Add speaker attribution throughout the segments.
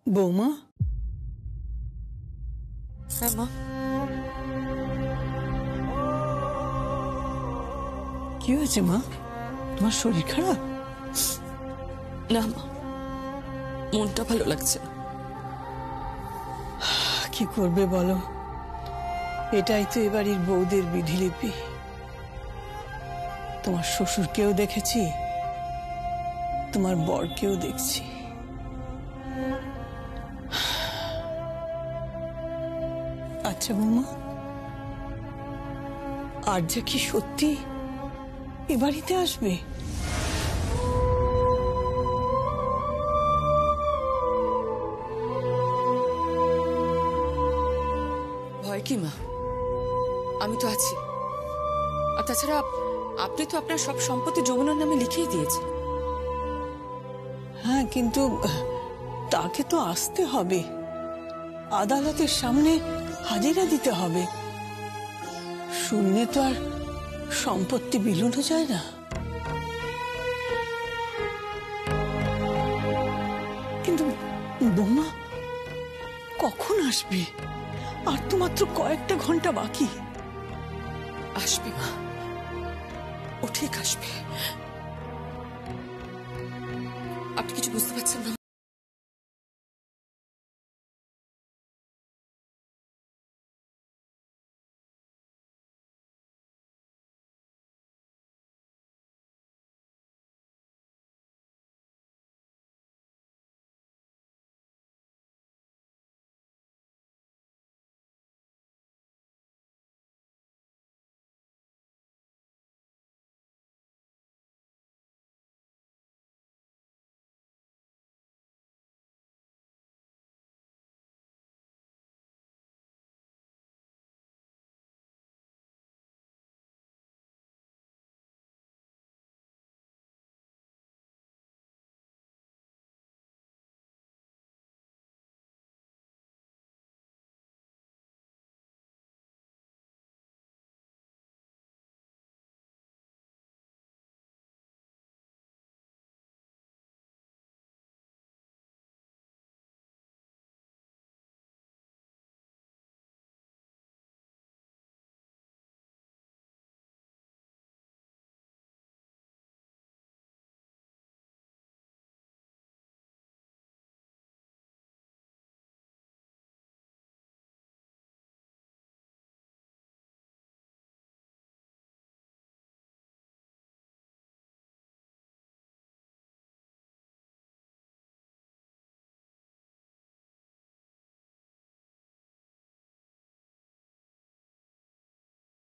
Speaker 1: বৌমা।
Speaker 2: হ্যাঁ মা।
Speaker 1: কি হয়েছে মা? তোমার শরীর খারাপ?
Speaker 2: না মা, মনটা ভালো লাগছে না।
Speaker 1: কি করবে বলো, এটাই তো এবাড়ির বউদের বিধিলিপি। তোমার শ্বশুরকেও দেখেছি, তোমার বরকেও দেখছি। আচ্ছা বৌমা, আর যে কি সত্যি এ বাড়িতে আসবে?
Speaker 2: ভয় কি মা, আমি তো আছি। আর তাছাড়া আপনি তো আপনার সব সম্পত্তি যমুনার নামে লিখেই দিয়েছেন।
Speaker 1: হ্যাঁ, কিন্তু তাকে তো আসতে হবে, আদালতের সামনে হাজিরা দিতে হবে। শূন্যে তো আর সম্পত্তি বিলুনো যায় না। কিন্তু বৌমা কখন আসবে? আর তো মাত্র কয়েকটা ঘন্টা বাকি।
Speaker 2: আসবে মা, ও ঠিক আসবে। আপনি কিছু বুঝতে পারছেন না?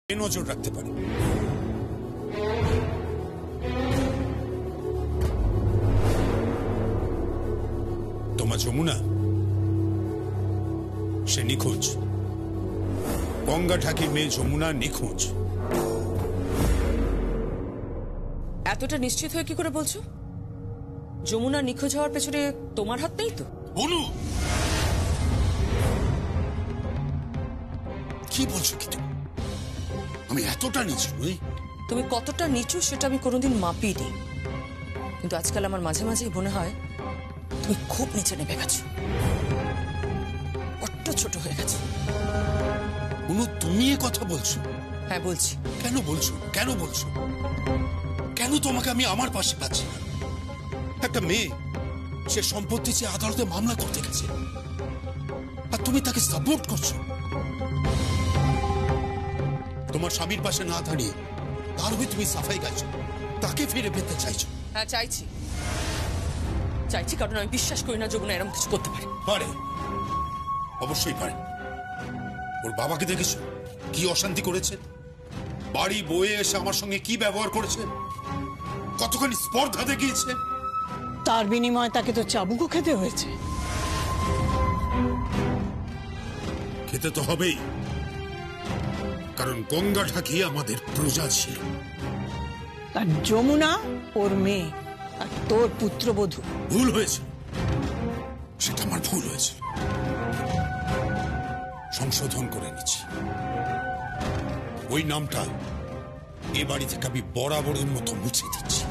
Speaker 3: নজর রাখতে পারে। তোমার যমুনা সে নিখোঁজ। গঙ্গা ঠাকির মেয়ে যমুনা নিখোঁজ।
Speaker 2: এতটা নিশ্চিত হয়ে কি করে বলছো? যমুনা নিখোঁজ হওয়ার পেছনে তোমার হাত নেই তো?
Speaker 3: বলু, কি বলছো? কি আমি এতটা নিচু নই।
Speaker 2: তুমি কতটা নিচু সেটা আমি কোনোদিন মাপিনি, কিন্তু আজকাল আমার মাঝে মাঝেই মনে হয় তুমি খুব নিচে নেমে গেছো, বড্ড ছোট হয়ে গেছে।
Speaker 3: অনু, তুমি এ কথা বলছো?
Speaker 2: হ্যাঁ বলছি।
Speaker 3: কেন বলছো? কেন বলছো? কেন তোমাকে আমি আমার পাশে পাচ্ছি না? একটা মেয়ে, সে সম্পত্তি চেয়ে আদালতে মামলা করতে গেছে, আর তুমি তাকে সাপোর্ট করছো। তোমার স্বামীর পাশে না দাঁড়িয়ে তার হয়ে তুমি সাফাই গাইছো, তাকে ফিরে পেতে চাইছো।
Speaker 2: হ্যাঁ চাইছি, চাইছি, কারণ আমি বিশ্বাস করি না যমুনা এরকম কিছু করতে পারে।
Speaker 3: পারে, অবশ্যই পারে। ওর বাবাকে দেখেছো কি অশান্তি করেছে? বাড়ি বয়ে এসে আমার সঙ্গে কি ব্যবহার করেছে? কতখানি স্পর্ধা দেখিয়েছে।
Speaker 1: তার বিনিময়ে তাকে তো চাবুকও খেতে হয়েছে।
Speaker 3: খেতে তো হবেই, কারণ গঙ্গা ঠাকি আমাদের প্রজা ছিল।
Speaker 1: আর যমুনা ওর মেয়ে, আর তোর পুত্রবধূ।
Speaker 3: ভুল হয়েছিল, সেটা আমার ভুল হয়েছিল, সংশোধন করে নিচ্ছি। ওই নামটা এ বাড়ি থেকে আমি বরাবরের মতো মুছে দিচ্ছি।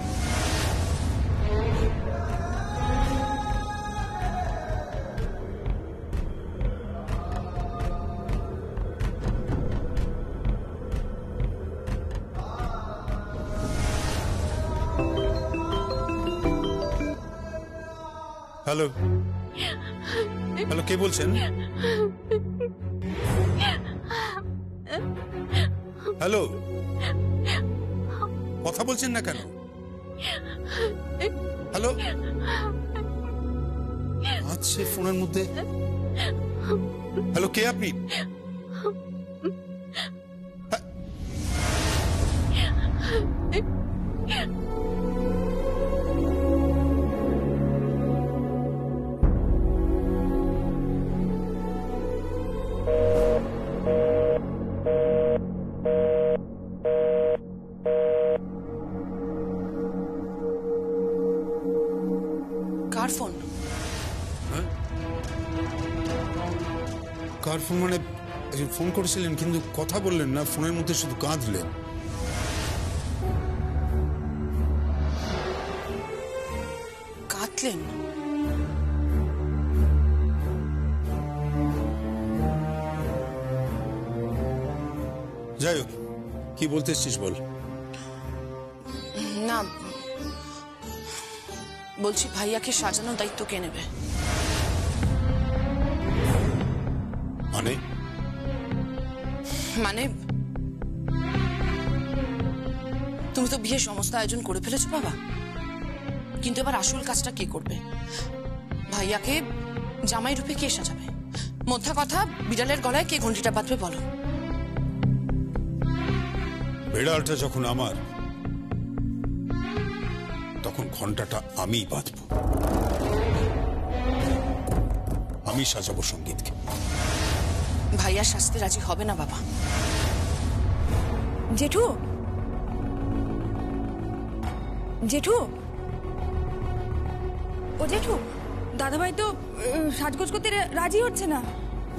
Speaker 3: হ্যালো হ্যালো, কে বলছেন? হ্যালো, কথা বলছেন না কেন? হ্যালো, আছে ফোনের মধ্যে। হ্যালো, কে আপনি?
Speaker 2: কার ফোন?
Speaker 3: কার ফোন মানে? একজন ফোন করেছিলেন কিন্তু কথা বললেন না, ফোনের মধ্যে শুধু কাঁদলেন।
Speaker 2: কাঁদলেন?
Speaker 3: যাই হোক, কি বলতে এসছিস বল।
Speaker 2: না, বলছি ভাইয়াকে সাজানোর দায়িত্ব কে নেবে?
Speaker 3: মানে?
Speaker 2: মানে তুমি তো বিয়ের সমস্ত আয়োজন করে ফেলেছো বাবা, কিন্তু এবার আসল কাজটা কে করবে? ভাইয়াকে জামাই রূপে কে সাজাবে? মোদ্দা কথা, বিড়ালের গলায় কে ঘন্টিটা বাঁধবে বলো?
Speaker 3: বিড়ালটা যখন আমার, তখন ঘন্টাটা আমি বাঁধব, আমি সাজাবো সঙ্গীতকে।
Speaker 2: ভাইয়া শাস্তি রাজি হবে না বাবা।
Speaker 4: জেঠু, জেঠু, ও জেঠু, দাদাভাই তো সাজগোজ করতে রাজি হচ্ছে না।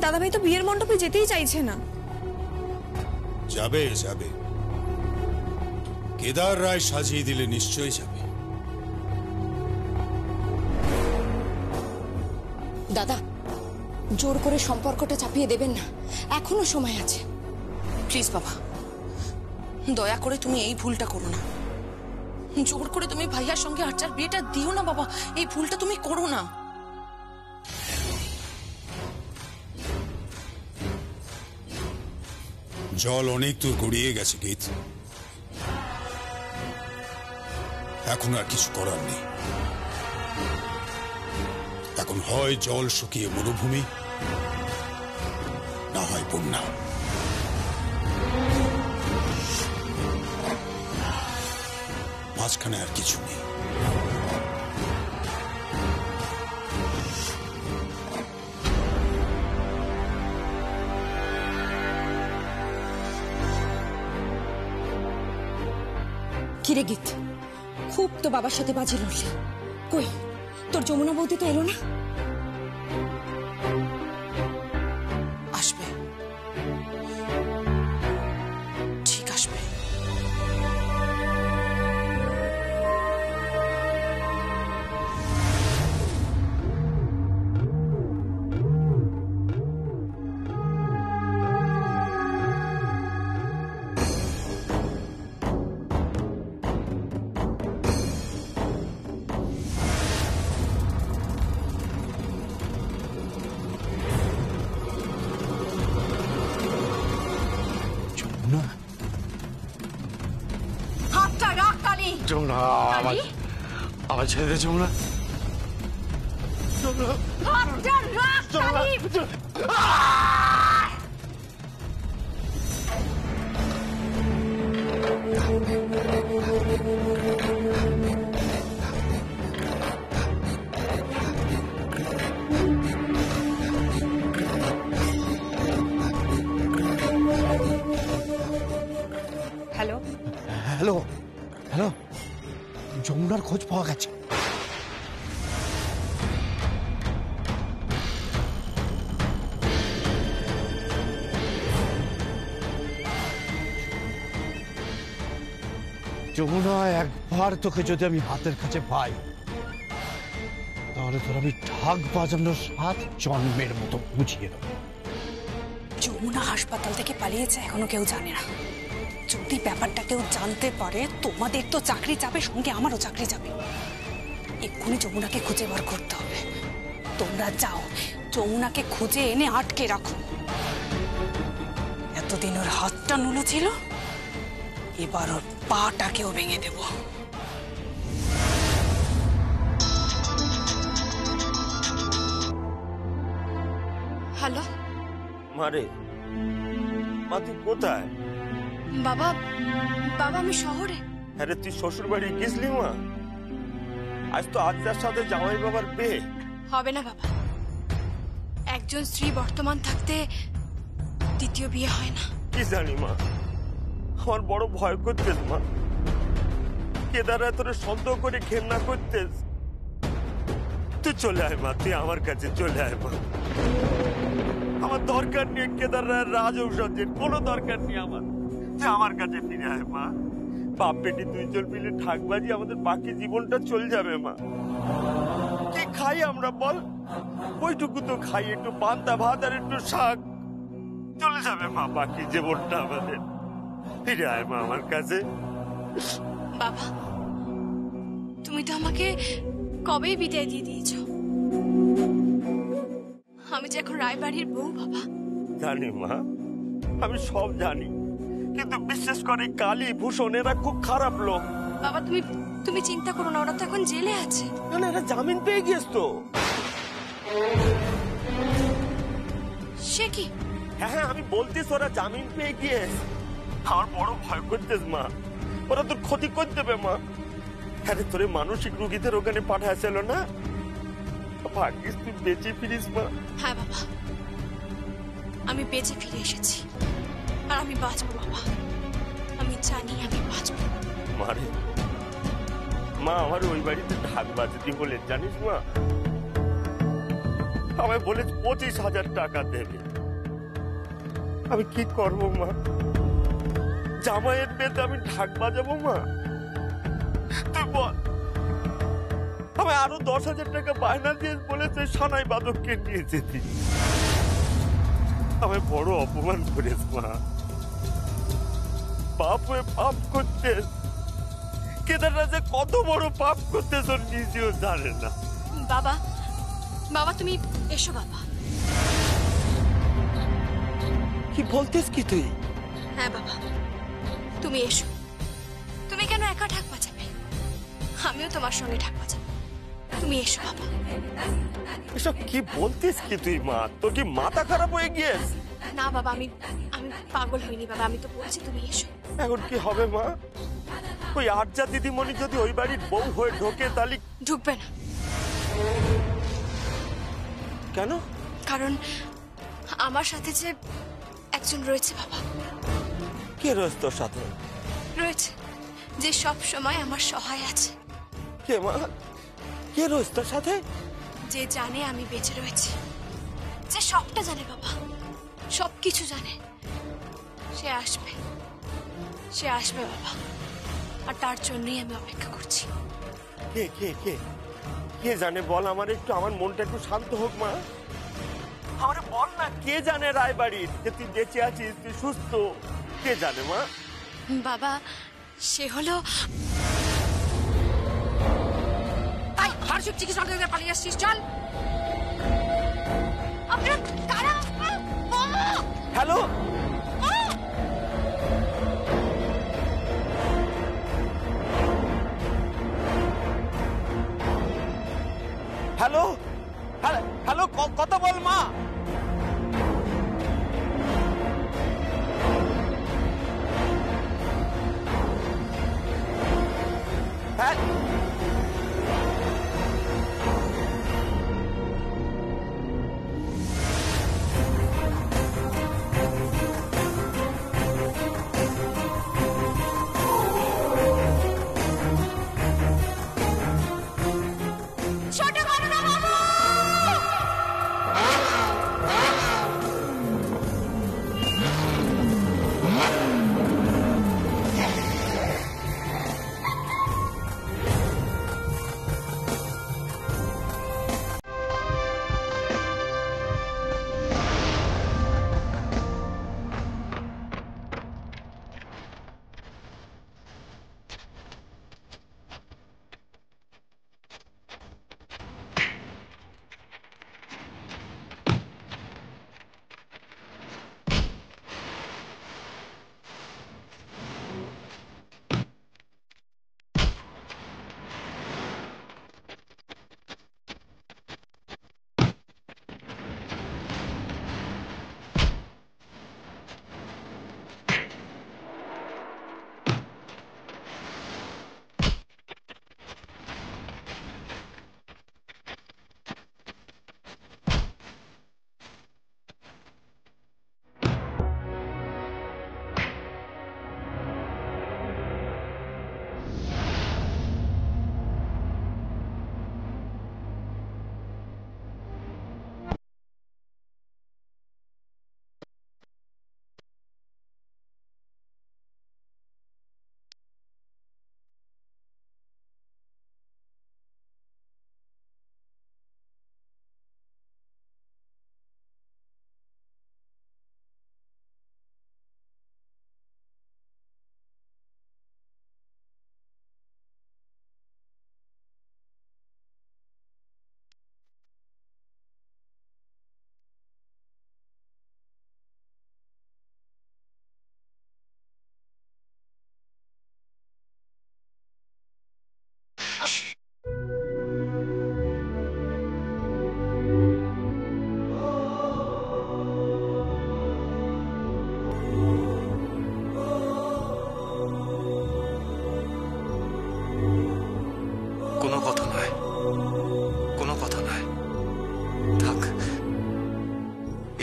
Speaker 4: দাদাভাই তো বিয়ের মণ্ডপে যেতেই চাইছে না।
Speaker 3: যাবে যাবে, কেদার রায় সাজিয়ে দিলে নিশ্চয়ই যাবে।
Speaker 5: দাদা, জোর করে সম্পর্কটা চাপিয়ে দেবেন না, এখনো সময় আছে।
Speaker 2: প্লিজ বাবা, দয়া করে তুমি এই ভুলটা করো না। জোর করে তুমি ভাইয়ার সঙ্গে আর্চার বিয়েটা দিও না বাবা, এই ভুলটা তুমি করো না।
Speaker 3: জল অনেক দূর গড়িয়ে গেছে গীত, এখন আর কিছু করার নেই। এখন হয় জল শুকিয়ে মরুভূমি, না হয় বন্যা। মাঝখানে আর কিছু নেই।
Speaker 5: কিরে গীত, খুব তো বাবার সাথে বাজি লড়লি, কই তোর যমুনা বৌদি তো এলো না?
Speaker 2: আসবে, ঠিক আসবে।
Speaker 5: হাতটা রাখ কালি।
Speaker 6: যমুনা, আমার ছেড়ে দে যমুনা।
Speaker 5: হাতটা রাখ কালি।
Speaker 4: হ্যালো,
Speaker 6: হ্যালো হ্যালো, যমুনার খোঁজ পাওয়া গেছে। যমুনা, একবার তোকে যদি আমি হাতের কাছে পাই, তাহলে তোর আমি ঢাক বাজানোর 7 জন্মের মতো বুঝিয়ে দেবো।
Speaker 4: যমুনা হাসপাতাল থেকে পালিয়েছে এখনো কেউ জানে না। যদি ব্যাপারটা কেউ জানতে পারে, তোমাদের তো চাকরি যাবে, সঙ্গে আমারও চাকরি যাবে। এক্ষুনি যমুনাকে খুঁজে বার করতে হবে।
Speaker 5: তোমরা যাও যমুনাকে খুঁজে এনে আটকে রাখো। এতদিন ওর হাতটা নুলো ছিল, এবার ওর পাটাকেও ভেঙে দেব।
Speaker 4: হ্যালো
Speaker 7: মারে, মা তুই কোথায়?
Speaker 4: বাবা, বাবা আমি শহরে।
Speaker 7: আরে তুই শ্বশুর বাড়ি গেছলি মা? আজ তো আজদার সাথে জামাই বাবার বিয়ে।
Speaker 4: হবে না বাবা, একজন স্ত্রী বর্তমান থাকতে দ্বিতীয় বিয়ে হয় না।
Speaker 7: কি জানি মা, আমার বড় ভয় করতেস মা। কেদারা তোর সন্দেহ করে ঘেন্না করতেস। তুই চলে আয় মা, তুই আমার কাছে চলে আয় মা। আমার দরকার নেই কেদারের রাজ ঔষধের, কোনো দরকার নেই আমার। তুই আমার কাছে ফিরে আয় মা। বাপ বেটি দুইজন মিলে ঠাকবাজি আমাদের বাকি জীবনটা চলে যাবে মা। কি খাই আমরা বল? ওইটুকু তো খাই, একটু পান্তা ভাত আর একটু শাক, চলে যাবে মা বাকি জীবনটা আমাদের। ফিরে আয় মা আমার কাছে।
Speaker 4: বাবা, তুমি তো আমাকে কবেই বিদায় দিয়ে দিয়েছো। আমি যে এখন রায়বাড়ির বউ বাবা।
Speaker 7: জানি মা, আমি সব জানি, কিন্তু বিশেষ করে কালী ভূষণ এরা খুব খারাপ লোক।
Speaker 4: বাবা তুমি চিন্তা করো না, ওরা তো এখন জেলে আছে।
Speaker 7: না এরা জামিন পেয়ে গিয়েছ তো।
Speaker 4: সে কি?
Speaker 7: হ্যাঁ আমি বলতিস ওরা জামিন পেয়ে গিয়েছ। আমার বড় ভয় করতেস মা, ওরা তোর ক্ষতি করে দেবে মা। আরে তোরে মানসিক রোগীদের ওখানে পাঠাইছিল না, ভাগ্যিস তুই বেঁচে ফিরিস মা।
Speaker 4: হ্যাঁ বাবা, আমি বেঁচে ফিরে এসেছি, আর আমি বাঁচবো বাবা। আমি জানি আমি বাঁচবো।
Speaker 7: মারে মা, আমার ওই বাড়িতে ঢাক বাজাতে বলে জানিস মা, আমায় বলে 25,000 টাকা দেবে। আমি কি করবো মা? জামাইয়ের পেতে আমি ঢাক বাজাবো মা? তুই বল। আমি আরো 10,000 টাকা বায়না দিয়ে বলেছে সানাই বাদককে নিয়ে যেতে। আমায় বড় অপমান করেছ মা। পাপ হয়ে পাপ করতে, কেদাররা যে কত বড় পাপ করতে তোর নিজেও জানে না।
Speaker 4: বাবা, বাবা তুমি এসো বাবা।
Speaker 7: কি বলতিস কি তুই?
Speaker 4: হ্যাঁ বাবা, তুমি এসো। তুমি কেন একা ঢাক বাজাবে? আমিও তোমার সঙ্গে ঢাক বাজাবো। তুমি এসো বাবা।
Speaker 7: এসব কি বলতিস কি তুই মা? তোর কি মাথা খারাপ হয়ে গিয়েছ?
Speaker 4: না বাবা, আমি পাগল হইনি বাবা, আমি তো বলছি তুমি এসো।
Speaker 7: এখন কি হবে মা? ওই আর্যা দিদিমণি যদি ওই বাড়ির বউ হয়ে ঢোকে তাহলে?
Speaker 4: ঢুকবে না।
Speaker 7: কেন?
Speaker 4: কারণ আমার সাথে যে একজন রয়েছে বাবা।
Speaker 7: কে রয়েছে তোর সাথে?
Speaker 4: রয়েছে যে সব সময় আমার সহায় আছে।
Speaker 7: কে মা? কে রয়েছে তোর সাথে?
Speaker 4: যে জানে আমি বেঁচে রয়েছি, যে সবটা জানে বাবা, সবকিছু জানে। সে আসবে, সে আসবে বাবা, আর তার জন্যই আমি অপেক্ষা করছি।
Speaker 7: কে কে কে কে জানে বল আমার, একটু আমার মনটা একটু শান্ত হোক মা। আমারে বল না, কে জানে রায়বাড়ির যে তুই বেঁচে আছিস, তুই সুস্থ? কে জানে মা?
Speaker 4: বাবা, সে হলো
Speaker 5: মানসিক চিকিৎসা পালিয়ে আসছিস, চল।
Speaker 4: আপনারা কারা?
Speaker 7: হ্যালো, হ্যালো, হ্যালো, কথা বল মা। হ্যাঁ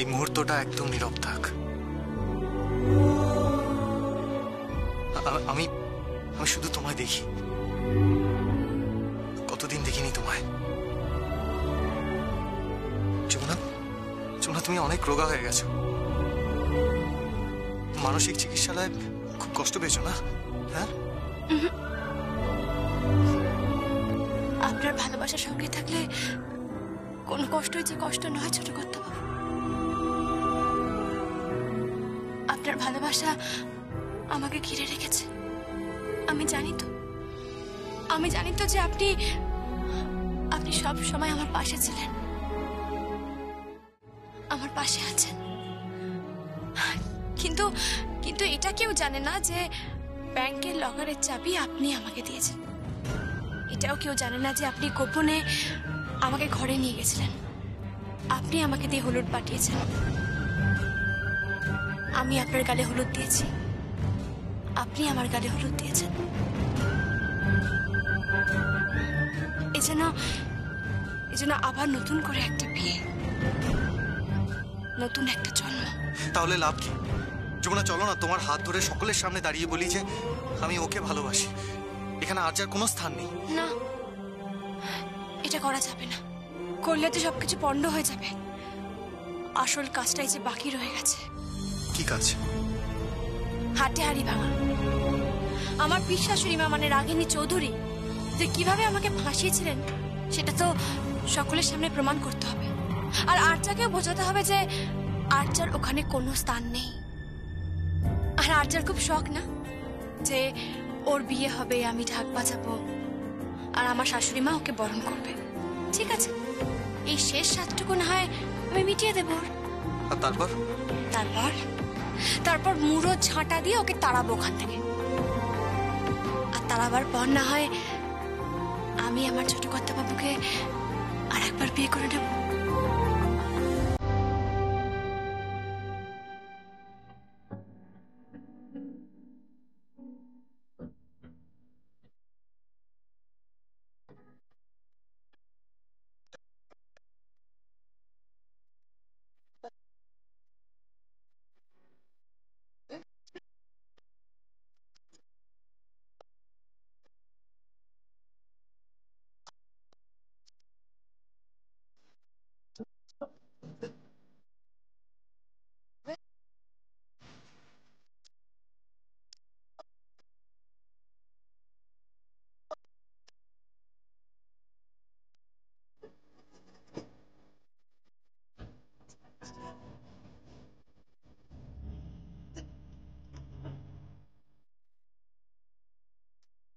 Speaker 8: এই মুহূর্তটা একদম নীরব থাক। আমি আমি শুধু তোমায় দেখি, কতদিন দেখিনি তোমায়। যমুনা, যমুনা তুমি অনেক রোগা হয়ে গেছো। মানসিক চিকিৎসালয়ে খুব কষ্ট পেয়েছো না? হ্যাঁ,
Speaker 4: আপনার ভালোবাসার সঙ্গে থাকলে কোনো কষ্টই যে কষ্ট নয় ছোট কর্তাবাবু। আপনার ভালোবাসা আমাকে ঘিরে রেখেছে। আমি জানি তো যে আপনি সব সময় আমার পাশে ছিলেন, আমার পাশে আছেন। কিন্তু এটা কেউ জানে না যে ব্যাংকের লকারের চাবি আপনি আমাকে দিয়েছেন। এটাও কেউ জানে না যে আপনি গোপনে আমাকে ঘরে নিয়ে গেছিলেন। আপনি আমাকে দিয়ে হলুদ পাঠিয়েছেন, আমি আপনার গালে হলুদ দিয়েছি, আপনি আমার গালে হলুদ দিয়েছেন। এজন্য আবার নতুন করে একটা বিয়ে, নতুন একটা জন্ম।
Speaker 8: তাহলে লাভ কি? যমুনা চলো না, তোমার হাত ধরে সকলের সামনে দাঁড়িয়ে বলি যে আমি ওকে ভালোবাসি। এখানে আর যার কোনো স্থান নেই।
Speaker 4: না, এটা করা যাবে না। করলে তো সবকিছু পণ্ড হয়ে যাবে। আসল কাজটাই যে বাকি রয়ে গেছে।
Speaker 8: কি কাজ?
Speaker 4: হাটে হাড়ি ভাঙা। আমার পিসশাশুড়ি মা মানে রাগিনী চৌধুরী যে কিভাবে আমাকে ফাঁসিয়েছিলেন সেটা তো সকলের সামনে প্রমাণ করতে হবে। আর আর্চাকেও বোঝাতে হবে যে আর্চার ওখানে কোনো স্থান নেই। আর আর্চার খুব শখ না যে ওর বিয়ে হবে, আমি ঢাক বাজাবো আর আমার শাশুড়ি মা ওকে বরণ করবে। ঠিক আছে, এই শেষ স্বাদটুকু না হয় আমি মিটিয়ে দেবো।
Speaker 8: আর
Speaker 4: তারপর মুড়ো ঝাঁটা দিয়ে ওকে তাড়াবো ওখান থেকে। আর তাড়াবার পর না হয় আমি আমার ছোট কর্তাবাবুকে আর একবার বিয়ে করে নেব।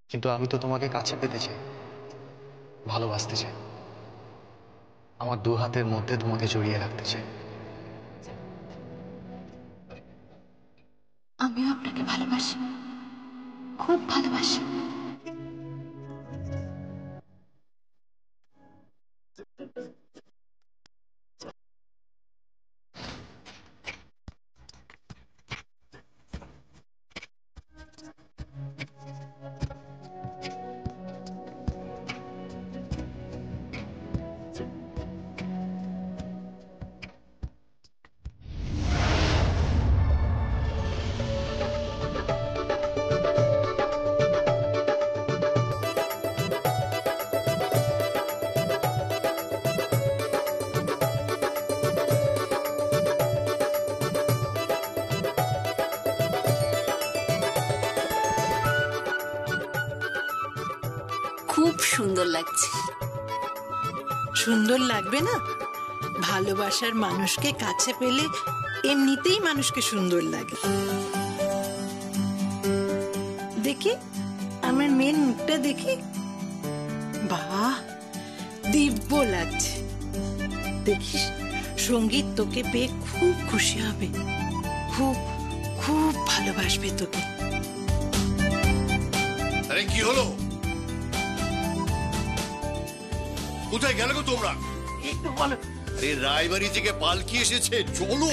Speaker 8: কিন্তু আমি তো তোমাকে কাছে পেতে চাই, ভালোবাসতে চাই, আমার দু হাতের মধ্যে তোমাকে জড়িয়ে রাখতে চাই।
Speaker 4: আমিও আপনাকে ভালোবাসি, খুব ভালোবাসি।
Speaker 9: খুব সুন্দর লাগছে।
Speaker 10: সুন্দর লাগবে না? ভালোবাসার মানুষকে কাছে পেলে এমনিতেই মানুষকে সুন্দর লাগে। দেখি আমার মেয়ের মুখটা দেখি, বাহ দিব্য লাগছে। দেখিস সঙ্গীত তোকে পেয়ে খুব খুশি হবে, খুব খুব ভালোবাসবে তোকে।
Speaker 3: আরে কি হলো? কোথায় গেলে গো তোমরা?
Speaker 6: একটু বলো।
Speaker 3: আরে রায়বাড়ি থেকে পালকি এসেছে, চলো।